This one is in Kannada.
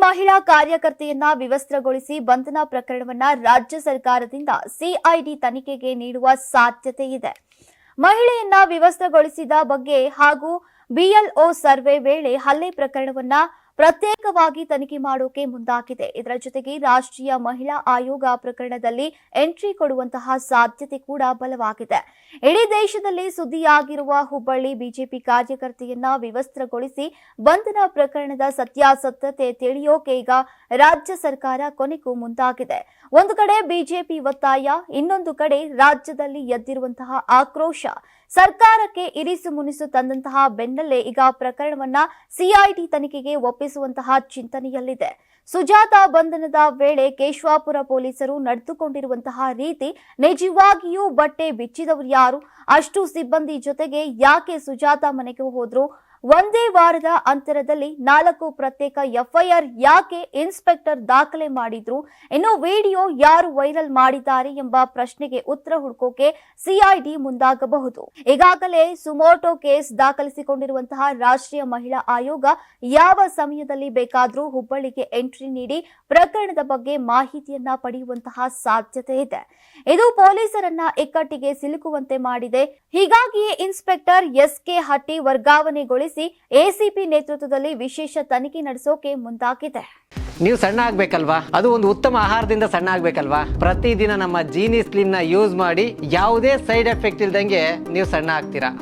ಮಹಿಳಾ ಕಾರ್ಯಕರ್ತೆಯನ್ನ ವಿವಸ್ತ್ರಗೊಳಿಸಿ ಬಂಧನ ಪ್ರಕರಣವನ್ನ ರಾಜ್ಯ ಸರ್ಕಾರದಿಂದ ಸಿಐಡಿ ತನಿಖೆಗೆ ನೀಡುವ ಸಾಧ್ಯತೆ ಇದೆ. ಮಹಿಳೆಯನ್ನ ವಿವಸ್ತ್ರಗೊಳಿಸಿದ ಬಗ್ಗೆ ಹಾಗೂ ಬಿಎಲ್ಒ ಸರ್ವೆ ವೇಳೆ ಹಲ್ಲೆ ಪ್ರಕರಣವನ್ನ ಪ್ರತ್ಯೇಕವಾಗಿ ತನಿಖೆ ಮಾಡೋಕೆ ಮುಂದಾಗಿದೆ. ಇದರ ಜೊತೆಗೆ ರಾಷ್ಟ್ರೀಯ ಮಹಿಳಾ ಆಯೋಗ ಪ್ರಕರಣದಲ್ಲಿ ಎಂಟ್ರಿ ಕೊಡುವಂತಹ ಸಾಧ್ಯತೆ ಕೂಡ ಬಲವಾಗಿದೆ. ಇಡೀ ದೇಶದಲ್ಲಿ ಸುದ್ದಿಯಾಗಿರುವ ಹುಬ್ಬಳ್ಳಿ ಬಿಜೆಪಿ ಕಾರ್ಯಕರ್ತೆಯನ್ನ ವಿವಸ್ತ್ರಗೊಳಿಸಿ ಬಂಧನ ಪ್ರಕರಣದ ಸತ್ಯಾಸತ್ಯತೆ ತಿಳಿಯೋಕೆ ಈಗ ರಾಜ್ಯ ಸರ್ಕಾರ ಕೊನೆಗೂ ಮುಂದಾಗಿದೆ. ಒಂದು ಕಡೆ ಬಿಜೆಪಿ ಒತ್ತಾಯ, ಇನ್ನೊಂದು ಕಡೆ ರಾಜ್ಯದಲ್ಲಿ ಎದ್ದಿರುವಂತಹ ಆಕ್ರೋಶ ಸರ್ಕಾರಕ್ಕೆ ಇರಿಸು ಮುನಿಸು ತಂದಂತಹ ಬೆನ್ನಲ್ಲೇ ಈಗ ಪ್ರಕರಣವನ್ನ ಸಿಐಡಿ ತನಿಖೆಗೆ ಒಪ್ಪಿಸುವಂತಹ ಚಿಂತನೆಯಲ್ಲಿದೆ. ಸುಜಾತಾ ಬಂಧನದ ವೇಳೆ ಕೇಶವಾಪುರ ಪೊಲೀಸರು ನಡೆದುಕೊಂಡಿರುವಂತಹ ರೀತಿ ನಿಜವಾಗಿಯೂ ಬಟ್ಟೆ ಬಿಚ್ಚಿದವರು ಯಾರು? ಅಷ್ಟು ಸಿಬ್ಬಂದಿ ಜೊತೆಗೆ ಯಾಕೆ ಸುಜಾತಾ ಮನೆಗೆ ಹೋದ್ರು? ಒಂದೇ ವಾರದ ಅಂತರದಲ್ಲಿ 4 ಪ್ರತ್ಯೇಕ ಎಫ್ಐಆರ್ ಯಾಕೆ ಇನ್ಸ್ಪೆಕ್ಟರ್ ದಾಖಲೆ ಮಾಡಿದ್ರು? ಇನ್ನು ವಿಡಿಯೋ ಯಾರು ವೈರಲ್ ಮಾಡಿದ್ದಾರೆ ಎಂಬ ಪ್ರಶ್ನೆಗೆ ಉತ್ತರ ಹುಡುಕೋಕೆ ಸಿಐಡಿ ಮುಂದಾಗಬಹುದು. ಈಗಾಗಲೇ ಸುಮೋಟೋ ಕೇಸ್ ದಾಖಲಿಸಿಕೊಂಡಿರುವಂತಹ ರಾಷ್ಟ್ರೀಯ ಮಹಿಳಾ ಆಯೋಗ ಯಾವ ಸಮಯದಲ್ಲಿ ಬೇಕಾದರೂ ಹುಬ್ಬಳ್ಳಿಗೆ ಎಂಟ್ರಿ ನೀಡಿ ಪ್ರಕರಣದ ಬಗ್ಗೆ ಮಾಹಿತಿಯನ್ನ ಪಡೆಯುವಂತಹ ಸಾಧ್ಯತೆ ಇದೆ. ಇದು ಪೊಲೀಸರನ್ನ ಇಕ್ಕಟ್ಟಿಗೆ ಸಿಲುಕುವಂತೆ ಮಾಡಿದೆ. ಹೀಗಾಗಿಯೇ ಇನ್ಸ್ಪೆಕ್ಟರ್ ಎಸ್ಕೆ ಹಟ್ಟಿ ವರ್ಗಾವಣೆಗೊಳಿಸಿ ಎಸಿಪಿ ನೇತೃತ್ವದಲ್ಲಿ ವಿಶೇಷ ತನಿಖೆ ನಡೆಸೋಕೆ ಮುಂದಾಗಿದೆ. ನೀವು ಸಣ್ಣ ಆಗ್ಬೇಕಲ್ವಾ? ಅದು ಒಂದು ಉತ್ತಮ ಆಹಾರದಿಂದ ಸಣ್ಣ ಆಗ್ಬೇಕಲ್ವಾ? ಪ್ರತಿದಿನ ನಮ್ಮ ಜೀನಿ ಸ್ಲಿಮ್ ನ ಯೂಸ್ ಮಾಡಿ ಯಾವುದೇ ಸೈಡ್ ಎಫೆಕ್ಟ್ ಇಲ್ದಂಗೆ ನೀವು ಸಣ್ಣ ಆಗ್ತೀರಾ.